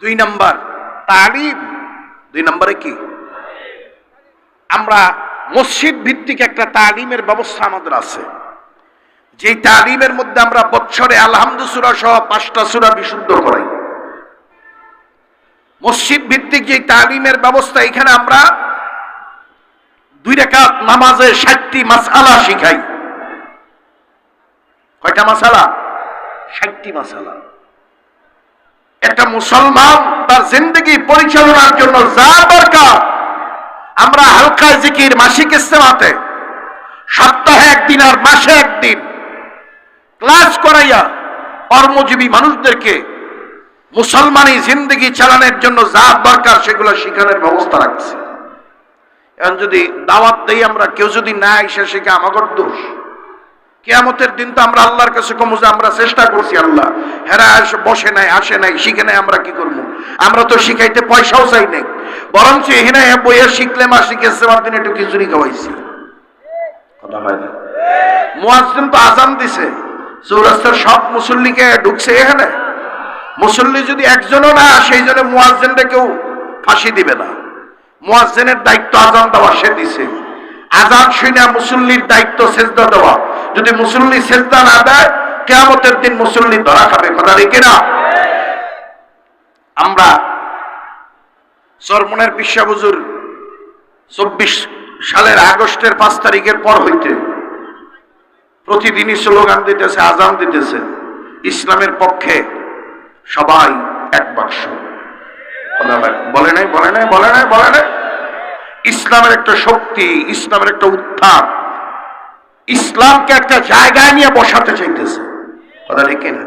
দুই নাম্বার তালিম। দুই নম্বরে কি? আমরা মসজিদ ভিত্তিক একটা তালিমের ব্যবস্থা আমাদের আছে, যেই তালিমের মধ্যে আমরা বছরে আলহামদু সূরা সহ 5টা সূরা বিশুদ্ধ করাই। মসজিদ ভিত্তিক যে তালিমের ব্যবস্থা, এখানে আমরা 2 রাকাত নামাজে 60টি মাসআলা শিখাই। কয়টা মাসআলা? 60টি মাসআলা। একটা মুসলমান তার জিন্দেগি পরিচালনার জন্য যা দরকার, আমরা হালকা জিকির মাসিক ইস্তেমাতে সপ্তাহে 1 দিন আর মাসে 1 দিন ক্লাস করাইয়া কর্মজীবী মানুষদেরকে মুসলমানি জিন্দেগি চালানোর জন্য যা দরকার সেগুলো শিখানোর ব্যবস্থা রাখছি। এখন যদি দাওয়াত দেই আমরা, কেউ যদি না এসে শিখে, আমাদের দোষ। কিয়ামতের দিন তো আমরা আল্লাহর কাছে কমু যে আমরা চেষ্টা করছি, আল্লাহ হেরা বসে নাই, আসে নাই, শিখে নাই, আমরা কি করবো? আমরা তো শিখাইতে পয়সাও চাই নাই, বরঞ্চ এখানে বইয়া শিখলে মা শিখেছে আমার দিন একটু খিচুড়ি খাওয়াইছি। কথা হয় না? মুয়াজ্জিন তো আজান দিছে, চৌরাস্তার সব মুসল্লিকে ঢুকছে এখানে। মুসল্লি যদি একজনও না, সেই জন্য মুয়াজ্জিনটা কেউ ফাঁসি দিবে না। মুয়াজ্জিনের দায়িত্ব আজান দেওয়া, সে দিছে। আজান শুনে মুসল্লির দায়িত্ব সেজদা দেওয়া। যদি মুসল্লি সেজদা না দেয়, কিয়ামতের দিন মুসল্লি ধরা খাবে। কথা ঠিক না? আমরা চরমনের পিসা হুজুর 24 সালের আগস্টের 5 তারিখের পর হইতে প্রতিদিনই স্লোগান দিতেছে, আজান দিতেছে, ইসলামের পক্ষে সবাই এক বাক্স। বলে নাই, বলে নাই, বলে নাই, বলে নাই। ইসলামের একটা শক্তি, ইসলামের একটা উত্থান, ইসলামকে একটা জায়গায় নিয়ে বসাতে চাইতেছে। কথা ঠিক না?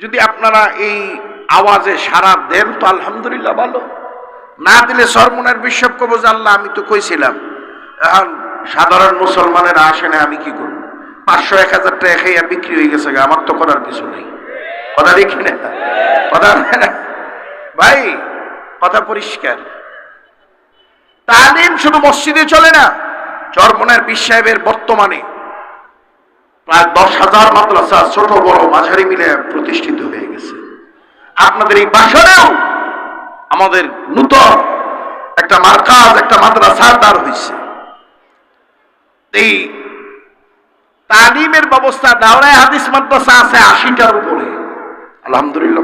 যদি আপনারা এই আওয়াজে সারা দেন তো আলহামদুলিল্লাহ, ভালো। না দিলে সরমনের বিশ্বাস করবো যে আল্লাহ আমি তো কইছিলাম, এখন সাধারণ মুসলমানেরা আসে না, আমি কি করবো? 500-1000 টাকা খেয়ে বিক্রি হয়ে গেছে, আমার তো করার কিছু নেই। কথা দেখি না? কথা ভাই, কথা পরিষ্কার। তালিম শুধু মসজিদে চলে না। চরমনের পীর সাহেবের বর্তমানে প্রায় 10,000 মাদ্রাসা ছোট বড় মাঝারি মিলে প্রতিষ্ঠিত হয়ে গেছে। আপনাদের এই বাসনেও আমাদের নূতন একটা মার্কাজ, একটা মাদ্রাসা দাঁড় হয়েছে। এই তালিমের ব্যবস্থা, দাওরায়ে হাদিস মাদ্রাসা আছে 80টার উপরে, আলহামদুলিল্লাহ।